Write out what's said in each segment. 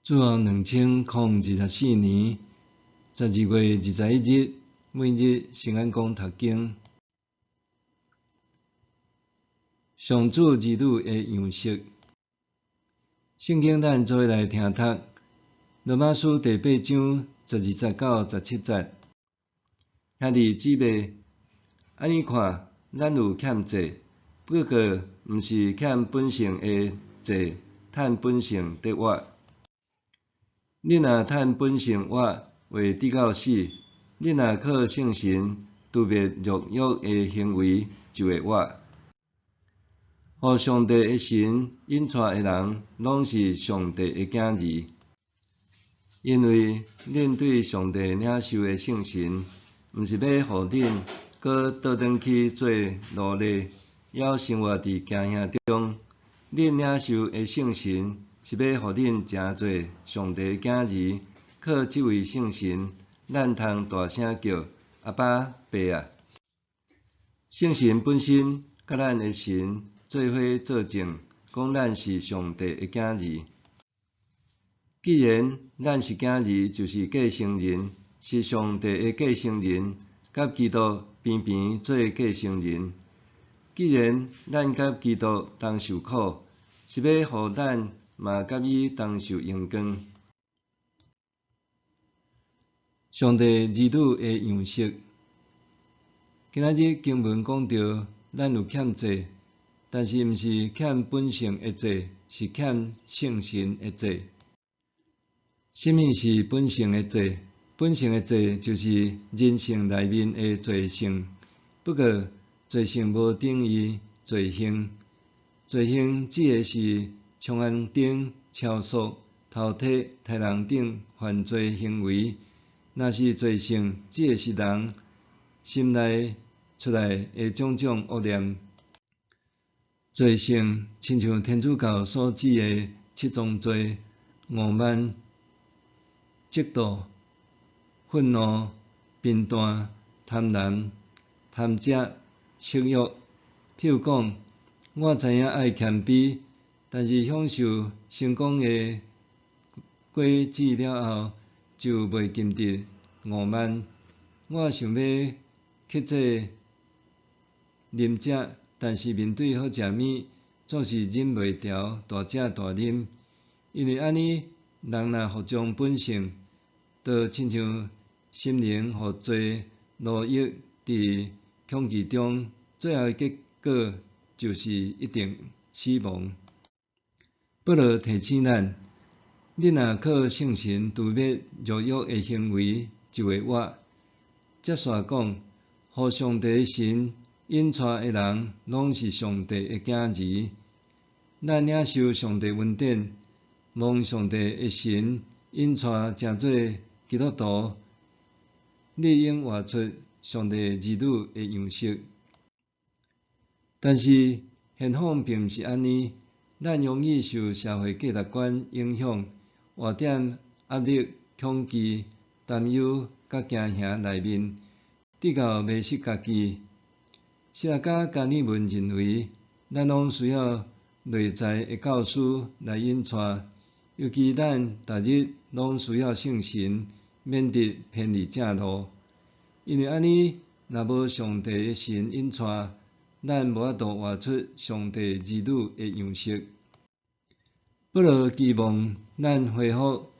自后2024年12月21日，每日圣安宫读经。上主儿女的样式，圣经咱做伙来听读。罗马书第8章12节到17节。兄弟姊妹，安尼看，咱有欠债，不过毋是欠本性的债，趁本性得活。你若趁本性活，会直到死；你若靠圣神除灭肉欲的行为，就会活。互上帝的神引带的人，拢是上帝的囝儿，因为恁对上帝领受的圣神，毋是要互恁搁倒转去做奴隶，还生活伫惊吓中。恁领受的圣神，是要互恁诚做上帝的囝儿。靠即位圣神，咱通大声叫阿爸爸啊！圣神本身甲咱的神做伙作证，讲咱是上帝的囝儿。既然咱是囝儿，就是继承人，是上帝的继承人，甲基督平平做继承人。既然咱甲基督同受苦，是要互咱嘛甲伊同受荣光。上帝儿女的样式，今仔日经文讲到，咱有欠债，但是毋是欠本性的债，是欠圣神的债。什么是本性的债？本性的债就是人性内面的罪性。不过，罪性无等于罪行。罪行指的是枪案顶超速、偷窃、杀人等犯罪行为。若是罪性，指的是人心内出来的种种恶念。罪性亲像天主教所指的7宗罪：傲慢、嫉妒、愤怒、贫惰、贪婪、贪食、色欲。譬如讲，我知影爱谦卑，但是享受成功的果子了后，就袂禁得傲慢。我想要克制啉食，但是面对好食物，总是忍袂住大食大啉。因为安尼，人若服从本性，就亲像心灵互罪奴役伫恐惧中，最后的结果就是一定死亡。保罗提醒咱，你若靠圣神除灭肉欲的行为，就会活。接续讲，互上帝的神引带的人，拢是上帝的囝儿。咱领受上帝恩典，蒙上帝的神引带成做基督徒，理应活出上帝儿女的样式。但是现况并毋是安尼，咱容易受社会价值观影响，活踮压力、恐惧、担忧甲惊吓内面，直到迷失家己。希腊甲加尔文认为，咱拢需要内在的教师来引带，尤其咱逐日拢需要圣神，免得偏离正路。因为安尼，若无上帝的神引带，咱无法度活出上帝儿女的样式。保罗期望咱恢复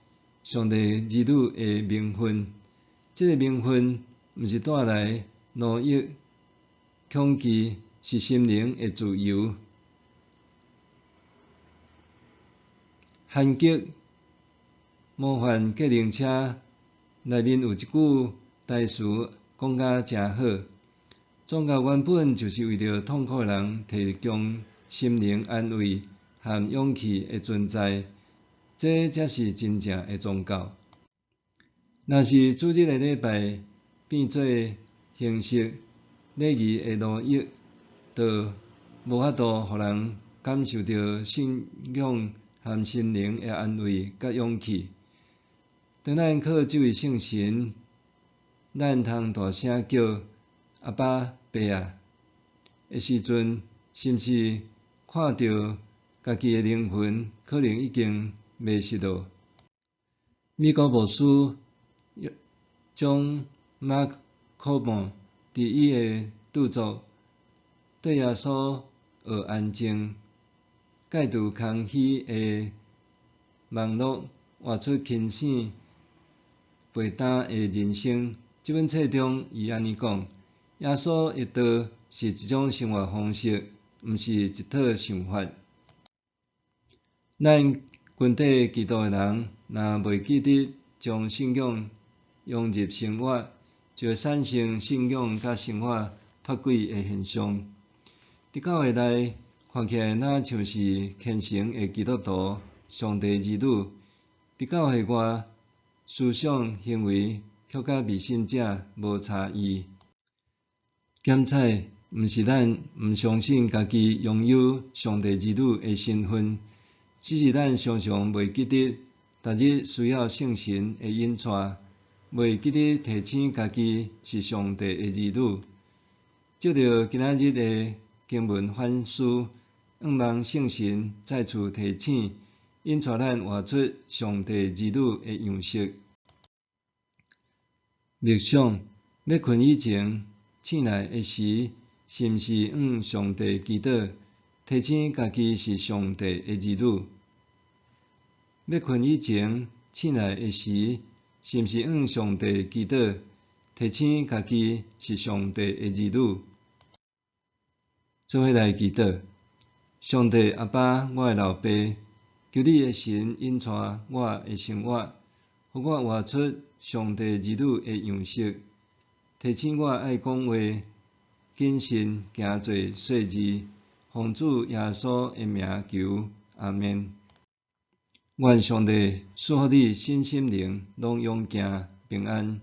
上帝儿女的名分，这个名分毋是带来奴役、恐惧，是心灵的自由。韩国模范计程车内面有一句台词讲甲诚好：宗教原本就是为着痛苦的人提供心灵安慰和勇气的存在，这才是真正的宗教。若是主日的礼拜变做形式礼仪的奴役，就无法度互人感受到信仰和心灵的安慰甲勇气。当咱靠这位圣神，咱通大声叫阿爸爸啊的时阵，是毋是看到家己的灵魂可能已经迷失了？美国牧师将马可梦伫伊的著作《对耶稣学安静》解读康熙的网络画出轻省陪谈的人生。这本册中，伊安尼讲：耶稣的道是一种生活方式，毋是一套想法。咱群体基督的人，若袂记得将信仰融入生活，就会产生信仰甲生活脱轨的现象。伫教会内，看起来若像是虔诚的基督徒、上帝儿女；伫教会外，思想行为却甲未信者无差异。检采毋是咱毋相信家己拥有上帝儿女的身份，只是咱常常袂记得逐日需要圣神的引带，袂记得提醒家己是上帝的儿女。借着今仔日的经文反思，仰望圣神再次提醒，引带咱活出上帝儿女的样式。默想要困以前，醒来的时，是毋是向上帝祈祷，提醒家己是上帝的儿女？要困以前，醒来的时，是毋是向上帝祈祷，提醒家己是上帝的儿女？做伙来祈祷，上帝阿爸，我的老爸，求你的神引带我的生活，互我活出上帝儿女的样式，提醒我爱讲话，谨慎行做细字，奉主耶稣的名求，阿们。愿上帝赐予你身心灵拢永行平安。